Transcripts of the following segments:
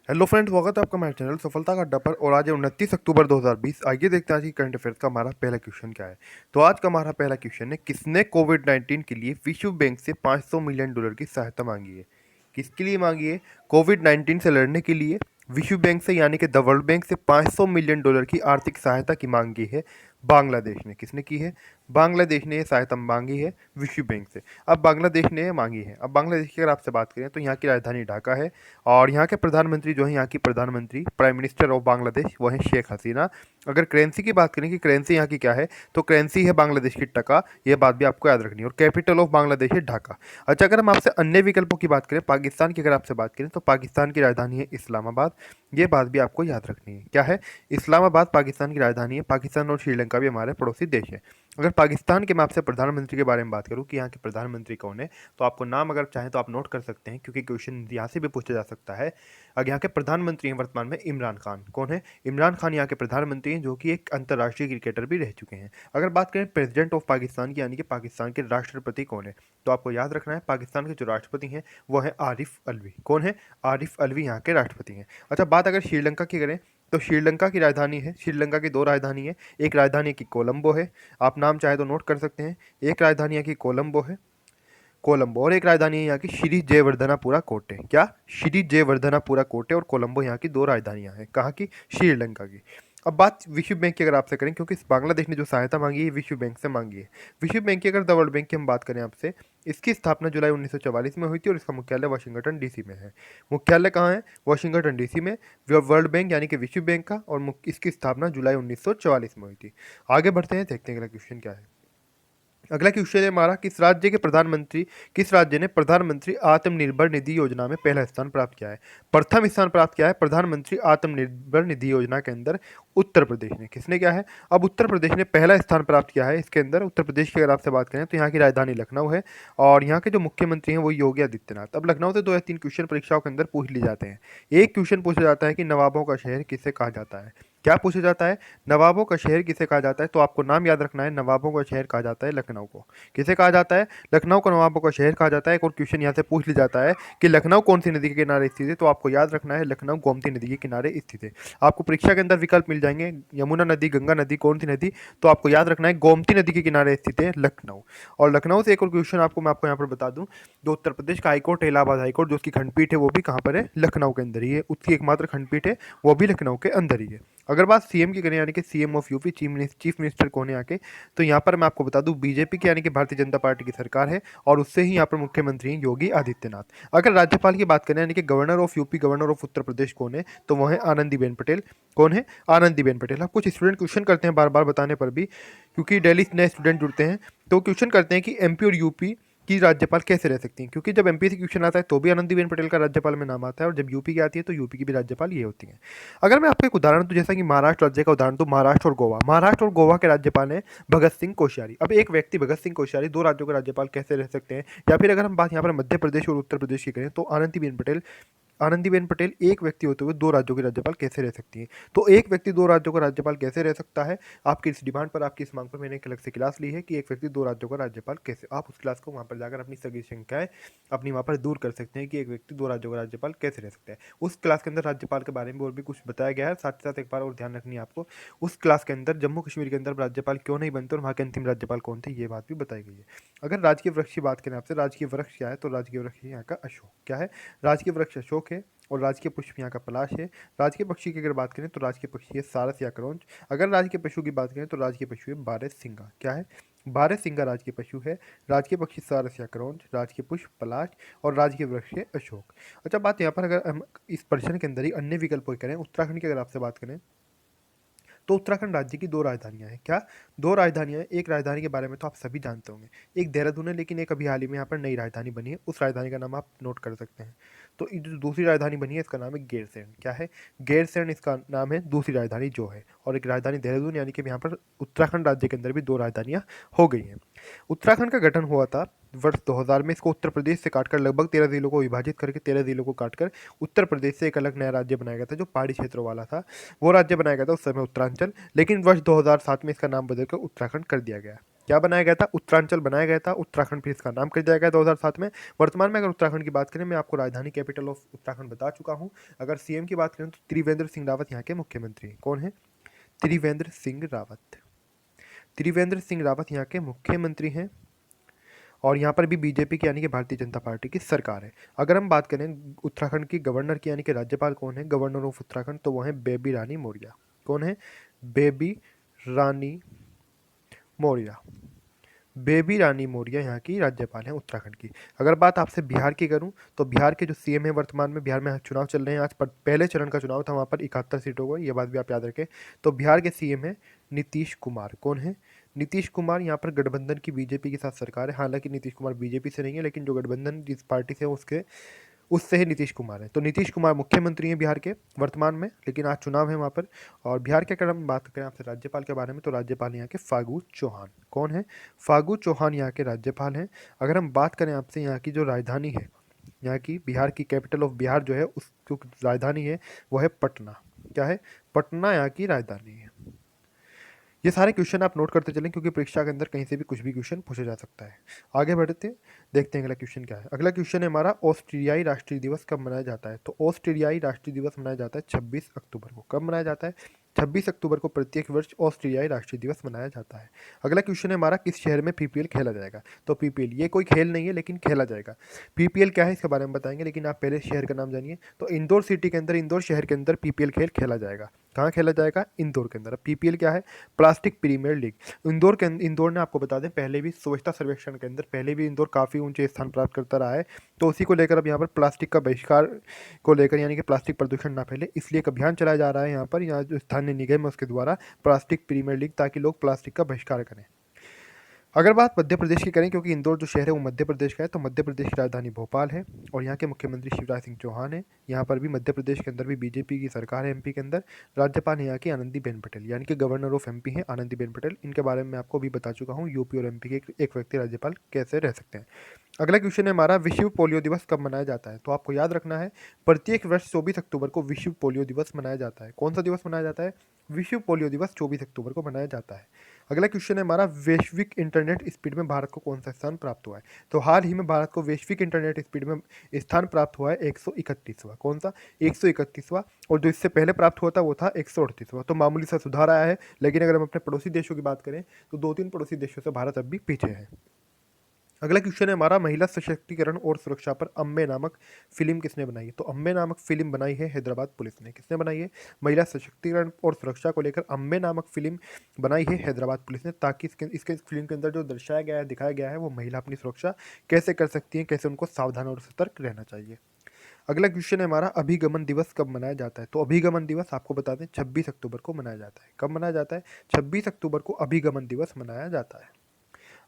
Hello friends, स्वागत है आपका हमारे चैनल सफलता का अड्डा पर। और आज है 29 अक्टूबर 2020। आइए देखते हैं आज की करंट अफेयर्स का हमारा पहला क्वेश्चन क्या है। तो आज का हमारा पहला क्वेश्चन है, किसने कोविड-19 के लिए विश्व बैंक से $500 मिलियन की सहायता मांगी है। किसके लिए मांगी है? कोविड-19 से लड़ने के लिए विश्व बैंक से यानी कि द वर्ल्ड बैंक से $500 मिलियन की आर्थिक सहायता की मांग की है बांग्लादेश ने। किसने की है? बांग्लादेश ने ये सहायता मांगी है विश्व बैंक से। अब बांग्लादेश ने ये मांगी है। अब बांग्लादेश की अगर आपसे बात करें तो यहाँ की राजधानी ढाका है और यहाँ के प्रधानमंत्री जो है, यहाँ की प्रधानमंत्री प्राइम मिनिस्टर ऑफ बांग्लादेश वो है शेख हसीना। अगर करेंसी की बात करें कि करेंसी यहाँ की क्या है, तो करेंसी है बांग्लादेश की टका। ये बात भी आपको याद रखनी है। और कैपिटल ऑफ बांग्लादेश है ढाका। अच्छा, अगर हम आपसे अन्य विकल्पों की बात करें, पाकिस्तान की अगर आपसे बात करें तो पाकिस्तान की राजधानी है इस्लामाबाद। ये बात भी आपको याद रखनी है। क्या है? इस्लामाबाद पाकिस्तान की राजधानी है। पाकिस्तान और श्रीलंका भी हमारे पड़ोसी देश है। अगर पाकिस्तान के मैं आपसे प्रधानमंत्री के बारे में बात करूं कि यहाँ के प्रधानमंत्री कौन है, तो आपको नाम अगर चाहें तो आप नोट कर सकते हैं, क्योंकि क्वेश्चन यहाँ से भी पूछा जा सकता है। अगर यहाँ के प्रधानमंत्री हैं वर्तमान में इमरान खान। कौन है? इमरान खान यहाँ के प्रधानमंत्री हैं, जो कि एक अंतर्राष्ट्रीय क्रिकेटर भी रह चुके हैं। अगर बात करें प्रेसिडेंट ऑफ पाकिस्तान की यानी कि पाकिस्तान के राष्ट्रपति कौन है, तो आपको याद रखना है पाकिस्तान के जो राष्ट्रपति हैं वो है आरिफ अलवी। कौन है? आरिफ अलवी यहाँ के राष्ट्रपति हैं। अच्छा, बात अगर श्रीलंका की करें तो श्रीलंका की राजधानी है, श्रीलंका की दो राजधानी है। एक राजधानी की कोलंबो है, आप नाम चाहे तो नोट कर सकते हैं। एक राजधानी यहाँ की कोलंबो है, कोलंबो। और एक राजधानी है यहाँ की श्री जयवर्धनापुरा कोटे। क्या? श्री जयवर्धनापुरा कोटे और कोलंबो यहाँ की दो राजधानियाँ हैं। कहाँ की? श्रीलंका की। अब बात विश्व बैंक की अगर आपसे करें, क्योंकि बांग्लादेश ने जो सहायता मांगी है विश्व बैंक से मांगी है। विश्व बैंक की अगर द वर्ल्ड बैंक की हम बात करें आपसे, इसकी स्थापना जुलाई 1944 में हुई थी और इसका मुख्यालय वाशिंगटन डीसी में है। मुख्यालय कहाँ है? वाशिंगटन डीसी में। वर्ल्ड बैंक यानी कि विश्व बैंक का, और इसकी स्थापना जुलाई 1944 में हुई थी। आगे बढ़ते हैं, देखते हैं अगला क्वेश्चन क्या है। अगला क्वेश्चन है हमारा, किस राज्य ने प्रधानमंत्री आत्मनिर्भर निधि योजना में पहला स्थान प्राप्त किया है? प्रथम स्थान प्राप्त किया है प्रधानमंत्री आत्मनिर्भर निधि योजना के अंदर उत्तर प्रदेश ने। किसने किया है? अब उत्तर प्रदेश ने पहला स्थान प्राप्त किया है इसके अंदर। उत्तर प्रदेश की अगर आपसे बात करें तो यहाँ की राजधानी लखनऊ है और यहाँ के जो मुख्यमंत्री हैं वो योगी आदित्यनाथ। अब लखनऊ से 2 या 3 क्वेश्चन परीक्षाओं के अंदर पूछ लिए जाते हैं। एक क्वेश्चन पूछा जाता है कि नवाबों का शहर किसे कहा जाता है। क्या पूछा जाता है? नवाबों का शहर किसे कहा जाता है? तो आपको नाम याद रखना है। नवाबों का शहर कहा जाता है लखनऊ को। किसे कहा जाता है? लखनऊ को नवाबों का शहर कहा जाता है। एक और क्वेश्चन यहाँ से पूछ लिया जाता है कि लखनऊ कौन सी नदी के किनारे स्थित है, तो आपको याद रखना है लखनऊ गोमती नदी के किनारे स्थित है। आपको परीक्षा के अंदर विकल्प मिल जाएंगे, यमुना नदी, गंगा नदी, कौन सी नदी, तो आपको याद रखना है गोमती नदी के किनारे स्थित है लखनऊ। और लखनऊ से एक और क्वेश्चन मैं आपको यहाँ पर बता दूं, जो उत्तर प्रदेश का हाईकोर्ट है, इलाहाबाद हाईकोर्ट, जो उसकी खंडपीठ है वो भी कहाँ पर है? लखनऊ के अंदर ही है। उसकी एकमात्र खंडपीठ है वो भी लखनऊ के अंदर ही है। अगर बात सीएम की करें यानी कि CM of UP, chief minister कौन है यहाँ के, तो यहाँ पर मैं आपको बता दूं बीजेपी की यानी कि भारतीय जनता पार्टी की सरकार है और उससे ही यहाँ पर मुख्यमंत्री हैं योगी आदित्यनाथ। अगर राज्यपाल की बात करें यानी कि governor of UP, governor of Uttar Pradesh कौन है, तो वो है आनंदीबेन पटेल। कौन है? आनंदीबेन पटेल। अब कुछ स्टूडेंट क्वेश्चन करते हैं बार बार बताने पर भी, क्योंकि डेली नए स्टूडेंट जुड़ते हैं, तो क्वेश्चन करते हैं कि एमपी और यूपी की राज्यपाल कैसे रह सकती हैं, क्योंकि जब एमपी से क्वेश्चन आता है तो भी आनंदीबेन पटेल का राज्यपाल में नाम आता है और जब यूपी की आती है तो यूपी की भी राज्यपाल ये होती हैं। अगर मैं आपको एक उदाहरण दूं, जैसा कि महाराष्ट्र राज्य का उदाहरण दूं, महाराष्ट्र और गोवा के राज्यपाल हैं भगत सिंह कोश्यारी। अब एक व्यक्ति भगत सिंह कोश्यारी दो राज्यों के राज्यपाल कैसे रह सकते हैं? या फिर अगर हम बात यहाँ पर मध्य प्रदेश और उत्तर प्रदेश की करें तो आनंदीबेन पटेल एक व्यक्ति होते हुए दो राज्यों के राज्यपाल कैसे रह सकती हैं? तो एक व्यक्ति दो राज्यों का राज्यपाल कैसे रह सकता है? आपकी इस डिमांड पर, आपकी इस मांग पर मैंने एक अलग से क्लास ली है कि एक व्यक्ति दो राज्यों का राज्यपाल कैसे, आप उस क्लास को वहाँ पर जाकर अपनी सभी शंकाएं अपनी वहाँ पर दूर कर सकते हैं कि एक व्यक्ति दो राज्यों का राज्यपाल कैसे रह सकता है। उस क्लास के अंदर राज्यपाल के बारे में और भी कुछ बताया गया है। साथ ही साथ एक बार और ध्यान रखनी है आपको, उस क्लास के अंदर जम्मू कश्मीर के अंदर राज्यपाल क्यों नहीं बनते और वहाँ के अंतिम राज्यपाल कौन थे, ये बात भी बताई गई है। अगर राजकीय वृक्ष की बात करें आपसे, राजकीय वृक्ष क्या है, तो राजकीय वृक्ष यहाँ का अशोक। क्या है? राजकीय वृक्ष अशोक है और राजकीय पुष्प यहाँ का पलाश है। राजकीय पक्षी की अगर बात करें तो राजकीय पक्षी है सारस या करोंज। अगर राजकीय पशु की बात करें तो राजकीय पशु है बारहसिंगा। क्या है? बारहसिंगा राजकीय पशु है। राजकीय पक्षी सारस या करोंज, राजकीय पुष्प पलाश और राजकीय वृक्ष है अशोक। अच्छा, बात यहाँ पर अगर हम इस प्रश्न के अंदर ही अन्य विकल्पों की करें, उत्तराखंड की अगर आपसे बात करें तो उत्तराखंड राज्य की दो राजधानियां हैं। क्या? दो राजधानियां हैं। एक राजधानी के बारे में तो आप सभी जानते होंगे, एक देहरादून है, लेकिन एक अभी हाल ही में यहाँ पर नई राजधानी बनी है, उस राजधानी का नाम आप नोट कर सकते हैं। तो ये जो दूसरी राजधानी बनी है इसका नाम है गैरसैंण। क्या है? गैरसैंण इसका नाम है, दूसरी राजधानी जो है। और एक राजधानी देहरादून, यानी कि यहाँ पर उत्तराखंड राज्य के अंदर भी दो राजधानियाँ हो गई हैं। उत्तराखंड का गठन हुआ था वर्ष 2000 में। इसको उत्तर प्रदेश से काटकर लगभग 13 जिलों को विभाजित करके 13 जिलों को काटकर उत्तर प्रदेश से एक अलग नया राज्य बनाया गया था जो पहाड़ी क्षेत्रों वाला था। वो राज्य बनाया गया था उस समय उत्तरांचल, लेकिन वर्ष 2007 में इसका नाम बदलकर उत्तराखंड कर दिया गया। क्या बनाया गया था? उत्तरांचल बनाया गया था, उत्तराखंड फिर इसका नाम कर दिया गया 2007 में। वर्तमान में अगर उत्तराखंड की बात करें, मैं आपको राजधानी कैपिटल ऑफ उत्तराखंड बता चुका हूँ। अगर सीएम की बात करें तो त्रिवेंद्र सिंह रावत यहाँ के मुख्यमंत्री हैं। कौन है? त्रिवेंद्र सिंह रावत। त्रिवेंद्र सिंह रावत यहाँ के मुख्यमंत्री हैं और यहाँ पर भी बीजेपी की यानी कि भारतीय जनता पार्टी की सरकार है। अगर हम बात करें उत्तराखंड की गवर्नर की यानी कि राज्यपाल कौन है, गवर्नर ऑफ उत्तराखंड, तो वो है बेबी रानी मौर्य। कौन है? बेबी रानी मौर्य। बेबी रानी मौर्य यहाँ की राज्यपाल हैं उत्तराखंड की। अगर बात आपसे बिहार की करूँ तो बिहार के जो सीएम है वर्तमान में, बिहार में चुनाव चल रहे हैं, आज पहले चरण का चुनाव था, वहाँ पर 71 सीटों को, ये बात भी आप याद रखें। तो बिहार के सीएम है नीतीश कुमार। कौन है? नीतीश कुमार। यहाँ पर गठबंधन की बीजेपी के साथ सरकार है, हालांकि नीतीश कुमार बीजेपी से नहीं है, लेकिन जो गठबंधन जिस पार्टी से है उससे ही नीतीश कुमार है। तो नीतीश कुमार मुख्यमंत्री हैं बिहार के वर्तमान में, लेकिन आज चुनाव है वहाँ पर। और बिहार के अगर हम बात करें आपसे राज्यपाल के बारे में, तो राज्यपाल यहाँ के फागू चौहान। कौन है? फागू चौहान यहाँ के राज्यपाल हैं। अगर हम बात करें आपसे यहाँ की जो राजधानी है, यहाँ की बिहार की कैपिटल ऑफ बिहार जो है, उस जो राजधानी है वो है पटना। क्या है? पटना यहाँ की राजधानी है। ये सारे क्वेश्चन आप नोट करते चलें, क्योंकि परीक्षा के अंदर कहीं से भी कुछ भी क्वेश्चन पूछा जा सकता है। आगे बढ़ते देखते हैं अगला क्वेश्चन क्या है। अगला क्वेश्चन है हमारा, ऑस्ट्रेलियाई राष्ट्रीय दिवस कब मनाया जाता है? तो ऑस्ट्रेलियाई राष्ट्रीय दिवस मनाया जाता है 26 अक्टूबर को। कब मनाया जाता है? 26 अक्टूबर को प्रत्येक वर्ष ऑस्ट्रेलियाई राष्ट्रीय दिवस मनाया जाता है। अगला क्वेश्चन है हमारा, किस शहर में पीपीएल खेला जाएगा? तो पीपीएल ये कोई खेल नहीं है, लेकिन खेला जाएगा। पीपीएल क्या है इसके बारे में बताएंगे, लेकिन आप पहले शहर का नाम जानिए। तो इंदौर सिटी के अंदर, इंदौर शहर के अंदर पीपीएल खेल खेला जाएगा। कहाँ खेला जाएगा? इंदौर के अंदर। अब पीपीएल क्या है? Plastic premiere league. इंदौर ने, आपको बता दें, पहले भी स्वच्छता सर्वेक्षण के अंदर पहले भी इंदौर काफ़ी ऊंचे स्थान प्राप्त करता रहा है। तो उसी को लेकर अब यहाँ पर प्लास्टिक का बहिष्कार को लेकर, यानी कि प्लास्टिक प्रदूषण ना फैले, इसलिए एक अभियान चलाया जा रहा है यहाँ जो स्थानीय निगम है उसके द्वारा, प्लास्टिक प्रीमियर लीग, ताकि लोग प्लास्टिक का बहिष्कार करें। अगर बात मध्य प्रदेश की करें, क्योंकि इंदौर जो शहर है वो मध्य प्रदेश का है, तो मध्य प्रदेश की राजधानी भोपाल है और यहाँ के मुख्यमंत्री शिवराज सिंह चौहान है। यहाँ पर भी मध्य प्रदेश के अंदर भी बीजेपी की सरकार है एमपी के अंदर। राज्यपाल है यहाँ की आनंदीबेन पटेल, यानी कि गवर्नर ऑफ एमपी हैं आनंदीबेन पटेल। इनके बारे में आपको भी बता चुका हूँ, यूपी और एमपी के एक व्यक्ति राज्यपाल कैसे रह सकते हैं। अगला क्वेश्चन है हमारा, विश्व पोलियो दिवस कब मनाया जाता है? तो आपको याद रखना है, प्रत्येक वर्ष 24 अक्टूबर को विश्व पोलियो दिवस मनाया जाता है। कौन सा दिवस मनाया जाता है? विश्व पोलियो दिवस 24 अक्टूबर को मनाया जाता है। अगला क्वेश्चन है हमारा, वैश्विक इंटरनेट स्पीड में भारत को कौन सा स्थान प्राप्त हुआ है? तो हाल ही में भारत को वैश्विक इंटरनेट स्पीड में स्थान प्राप्त हुआ है 131वां। कौन सा? 131वां। और जो इससे पहले प्राप्त हुआ था वो था 138वां। तो मामूली सा सुधार आया है, लेकिन अगर हम अपने पड़ोसी देशों की बात करें तो 2-3 पड़ोसी देशों से भारत अब भी पीछे है। अगला क्वेश्चन है हमारा, महिला सशक्तिकरण और सुरक्षा पर अम्बे नामक फिल्म किसने बनाई है? तो अम्बे नामक फिल्म बनाई है हैदराबाद पुलिस ने। किसने बनाई है? महिला सशक्तिकरण और सुरक्षा को लेकर अम्बे नामक फिल्म बनाई है हैदराबाद पुलिस ने, ताकि इसके फिल्म के अंदर जो दर्शाया गया है, दिखाया गया है, वो महिला अपनी सुरक्षा कैसे कर सकती है, कैसे उनको सावधान और सतर्क रहना चाहिए। अगला क्वेश्चन है हमारा, अभिगमन दिवस कब मनाया जाता है? तो अभिगमन दिवस आपको बता दें 26 अक्टूबर को मनाया जाता है। कब मनाया जाता है? 26 अक्टूबर को अभिगमन दिवस मनाया जाता है।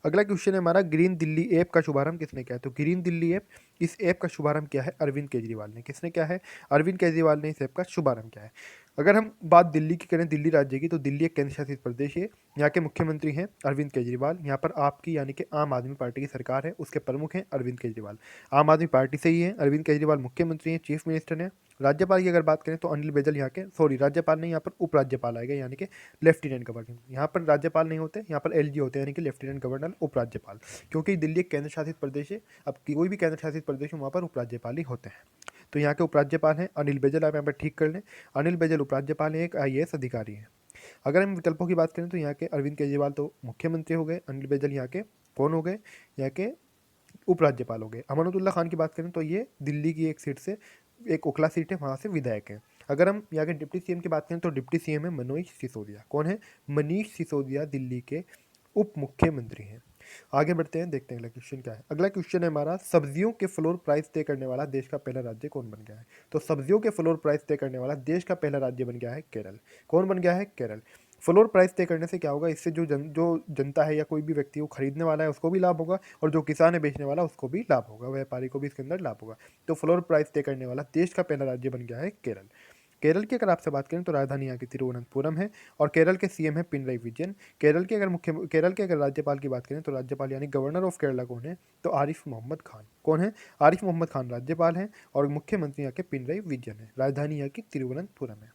अगला क्वेश्चन है हमारा, ग्रीन दिल्ली ऐप का शुभारंभ किसने किया है? तो ग्रीन दिल्ली ऐप, इस ऐप का शुभारंभ किया है अरविंद केजरीवाल ने। किसने किया है? अरविंद केजरीवाल ने इस ऐप का शुभारंभ किया है। अगर हम बात दिल्ली की करें, दिल्ली राज्य की, तो दिल्ली एक केंद्र शासित प्रदेश है। यहाँ के मुख्यमंत्री हैं अरविंद केजरीवाल। यहाँ पर आपकी यानी कि आम आदमी पार्टी की सरकार है, उसके प्रमुख हैं अरविंद केजरीवाल। आम आदमी पार्टी से ही है अरविंद केजरीवाल, मुख्यमंत्री हैं, चीफ मिनिस्टर हैं। राज्यपाल की अगर बात करें तो अनिल बैजल यहाँ के, सॉरी राज्यपाल नहीं, यहाँ पर उपराज्यपाल आएगा, यानी कि लेफ्टिनेंट गवर्नर। यहाँ पर राज्यपाल नहीं होते, यहाँ पर एलजी होते हैं, यानी कि लेफ्टिनेंट गवर्नर उपराज्यपाल, क्योंकि दिल्ली एक केंद्र शासित प्रदेश है। अब कोई भी केंद्र शासित प्रदेश है वहाँ पर उपराज्यपाल ही होते हैं। तो यहाँ के उपराज्यपाल हैं अनिल बैजल, आप यहाँ पर ठीक कर लें, अनिल बैजल उपराज्यपाल है, एक आईएएस अधिकारी है। अगर हम विकल्पों की बात करें तो यहाँ के अरविंद केजरीवाल तो मुख्यमंत्री हो गए, अनिल बैजल यहाँ के कौन हो गए? यहाँ के उपराज्यपाल हो गए। अमानतुल्लाह खान की बात करें तो ये दिल्ली की एक सीट से, एक ओखला सीट है, वहाँ से विधायक हैं। अगर हम यहाँ के डिप्टी सीएम की बात करें तो डिप्टी सीएम है मनोज सिसोदिया। कौन है? मनीष सिसोदिया दिल्ली के उप मुख्यमंत्री हैं। आगे बढ़ते हैं, देखते हैं अगला क्वेश्चन क्या है। अगला क्वेश्चन है हमारा, सब्जियों के फ्लोर प्राइस तय करने वाला देश का पहला राज्य कौन बन गया है? तो सब्जियों के फ्लोर प्राइस तय करने वाला देश का पहला राज्य बन गया है केरल। कौन बन गया है? केरल। फ्लोर प्राइस तय करने से क्या होगा? इससे जो जनता है या कोई भी व्यक्ति वो खरीदने वाला है उसको भी लाभ होगा, और जो किसान है बेचने वाला उसको भी लाभ होगा, व्यापारी को भी इसके अंदर लाभ होगा। तो फ्लोर प्राइस तय करने वाला देश का पहला राज्य बन गया है केरल। केरल की अगर आपसे बात करें तो राजधानी यहाँ की तिरुवनंतपुरम है और केरल के सीएम है पिनराई विजयन। केरल के अगर राज्यपाल की बात करें तो राज्यपाल यानी गवर्नर ऑफ केरला कौन है? तो आरिफ मोहम्मद खान। कौन है? आरिफ मोहम्मद खान राज्यपाल हैं और मुख्यमंत्री यहाँ के पिनराई विजयन है। राजधानी यहाँ की तिरुवनंतपुरम है।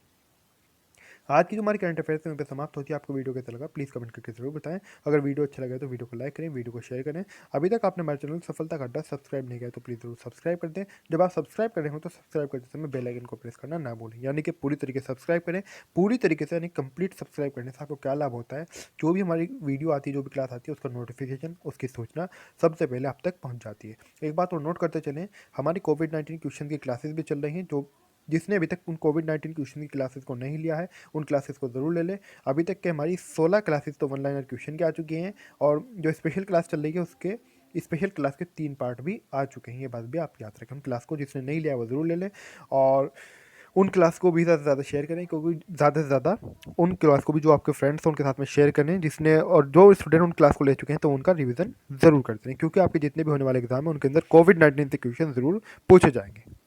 आज की जो हमारी करंट अफेयर्स है वहीं पे समाप्त होती है। आपको वीडियो कैसा लगा प्लीज़ कमेंट करके जरूर बताएं। अगर वीडियो अच्छा लगा तो वीडियो को लाइक करें, वीडियो को शेयर करें। अभी तक आपने हमारे चैनल सफलता का अड्डा सब्सक्राइब नहीं किया तो प्लीज़ जरूर सब्सक्राइब कर दें। जब आप सब्सक्राइब कर रहे हो तो सब्सक्राइब करते समय बेल आइकन को प्रेस करना ना भूलें, यानी कि पूरी तरीके से सब्सक्राइब करें। पूरी तरीके से यानी कंप्लीट सब्सक्राइब करने से आपको क्या लाभ होता है, जो भी हमारी वीडियो आती है, जो भी क्लास आती है, उसका नोटिफिकेशन, उसकी सूचना सबसे पहले आप तक पहुंच जाती है। एक बात और नोट करते चलें, हमारी कोविड-19 क्वेश्चन की क्लासेस भी चल रही हैं। जो जिसने अभी तक उन कोविड-19 क्वेश्चन की क्लासेस को नहीं लिया है, उन क्लासेस को ज़रूर ले लें। अभी तक के हमारी 16 क्लासेस तो वन लाइनर क्वेश्चन के आ चुकी हैं, और जो स्पेशल क्लास चल रही है उसके स्पेशल क्लास के 3 पार्ट भी आ चुके हैं। ये बात भी आप याद रखें। उन क्लास को जिसने नहीं लिया वो ज़रूर ले लें, और उन क्लास को भी ज़्यादा से ज़्यादा शेयर करें, क्योंकि ज़्यादा से ज़्यादा उन क्लास को भी जो आपके फ्रेंड्स हैं उनके साथ में शेयर करें, जिसने और जो स्टूडेंट उन क्लास को ले चुके हैं तो उनका रिवीजन ज़रूर करते हैं, क्योंकि आपके जितने भी होने वाले एग्जाम हैं उनके अंदर कोविड-19 से क्वेश्चन ज़रूर पूछे जाएंगे।